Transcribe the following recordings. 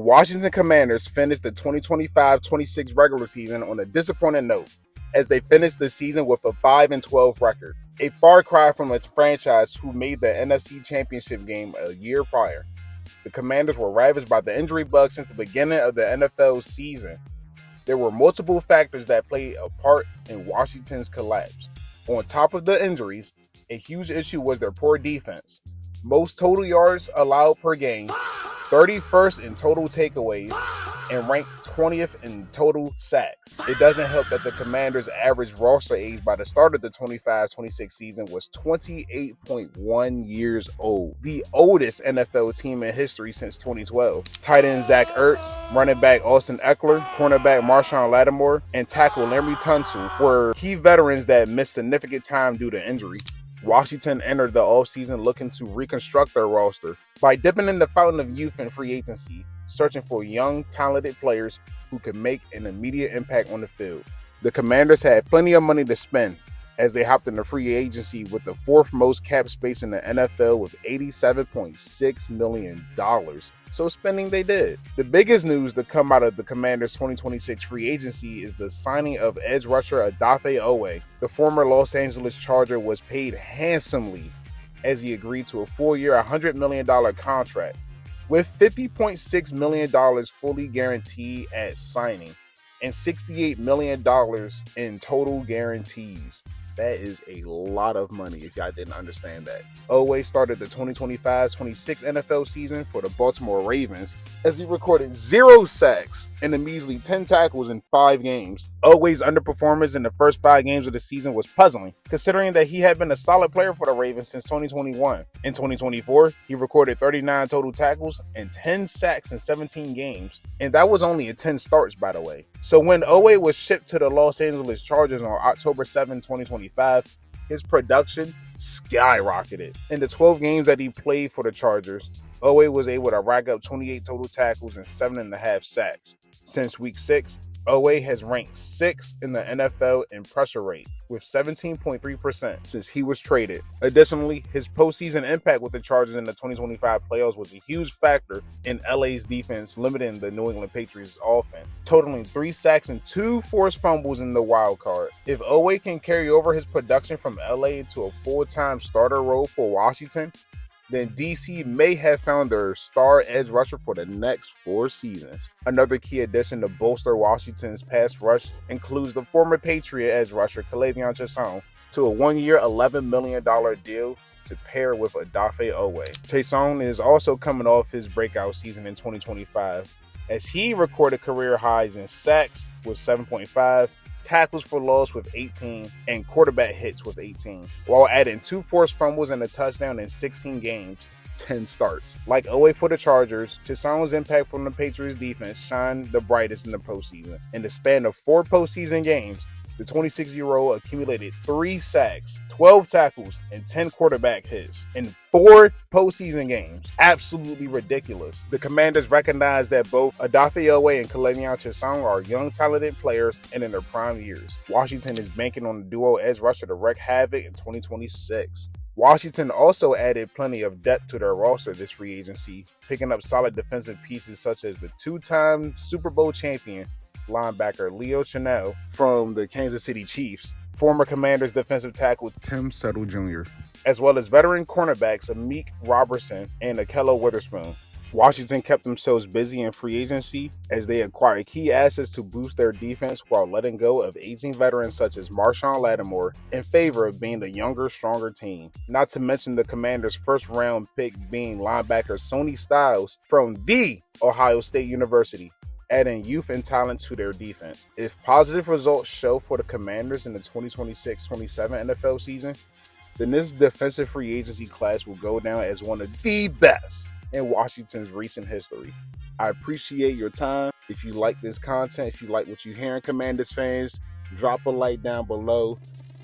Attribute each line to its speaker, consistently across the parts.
Speaker 1: Washington Commanders finished the 2025-26 regular season on a disappointing note, as they finished the season with a 5-12 record, a far cry from a franchise who made the NFC Championship game a year prior. The Commanders were ravaged by the injury bug since the beginning of the NFL season. There were multiple factors that played a part in Washington's collapse. On top of the injuries, a huge issue was their poor defense. Most total yards allowed per game, 31st in total takeaways, and ranked 20th in total sacks. It doesn't help that the Commanders' average roster age by the start of the 25-26 season was 28.1 years old, the oldest NFL team in history since 2012. Tight end Zach Ertz, running back Austin Eckler, cornerback Marshawn Lattimore, and tackle Larry Tunsil were key veterans that missed significant time due to injury. Washington entered the offseason looking to reconstruct their roster by dipping in the fountain of youth and free agency, searching for young, talented players who could make an immediate impact on the field. The Commanders had plenty of money to spend as they hopped into free agency with the fourth most cap space in the NFL with $87.6 million. So spending they did. The biggest news to come out of the Commanders' 2026 free agency is the signing of edge rusher Odafe Oweh. The former Los Angeles Charger was paid handsomely as he agreed to a 4-year, $100 million contract, with $50.6 million fully guaranteed at signing and $68 million in total guarantees. That is a lot of money if y'all didn't understand that. Oweh started the 2025-26 NFL season for the Baltimore Ravens as he recorded 0 sacks and a measly 10 tackles in 5 games. Oweh's underperformance in the first 5 games of the season was puzzling, considering that he had been a solid player for the Ravens since 2021. In 2024, he recorded 39 total tackles and 10 sacks in 17 games, and that was only in 10 starts, by the way. So when Oweh was shipped to the Los Angeles Chargers on October 7, 2025, his production skyrocketed. In the 12 games that he played for the Chargers, Oweh was able to rack up 28 total tackles and 7.5 sacks. Since week 6, Oweh has ranked 6th in the NFL in pressure rate with 17.3% since he was traded. Additionally, his postseason impact with the Chargers in the 2025 playoffs was a huge factor in LA's defense, limiting the New England Patriots' offense, totaling 3 sacks and 2 forced fumbles in the wild card. If Oweh can carry over his production from LA to a full-time starter role for Washington, then DC may have found their star edge rusher for the next 4 seasons. Another key addition to bolster Washington's pass rush includes the former Patriot edge rusher K'Lavon Chaisson to a 1-year, $11 million deal to pair with Odafe Oweh. Chaisson is also coming off his breakout season in 2025, as he recorded career highs in sacks with 7.5, tackles for loss with 18, and quarterback hits with 18, while adding 2 forced fumbles and a touchdown in 16 games, 10 starts. Like Oweh for the Chargers, Chaisson's impact from the Patriots defense shined the brightest in the postseason. In the span of 4 postseason games, the 26-year-old accumulated 3 sacks, 12 tackles, and 10 quarterback hits in 4 postseason games. Absolutely ridiculous. The Commanders recognize that both Odafe Oweh and K'Lavon Chaisson are young, talented players and in their prime years. Washington is banking on the duo edge rusher to wreak havoc in 2026. Washington also added plenty of depth to their roster this free agency, picking up solid defensive pieces such as the 2-time Super Bowl champion linebacker Leo Chenal from the Kansas City Chiefs, former Commanders defensive tackle Tim Settle Jr., as well as veteran cornerbacks Amik Robertson and Ahkello Witherspoon. Washington kept themselves busy in free agency as they acquired key assets to boost their defense while letting go of aging veterans such as Marshawn Lattimore in favor of being the younger, stronger team. Not to mention the Commanders' first-round pick being linebacker Sonny Styles from the Ohio State University, adding youth and talent to their defense. If positive results show for the Commanders in the 2026-27 NFL season, then this defensive free agency class will go down as one of the best in Washington's recent history. I appreciate your time. If you like this content, if you like what you hear in Commanders fans, drop a like down below.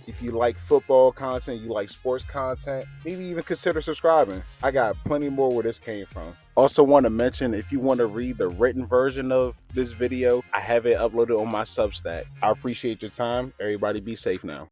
Speaker 1: If you like football content, you like sports content, maybe even consider subscribing. I got plenty more where this came from. Also want to mention, if you want to read the written version of this video, I have it uploaded on my Substack. I appreciate your time. Everybody be safe now.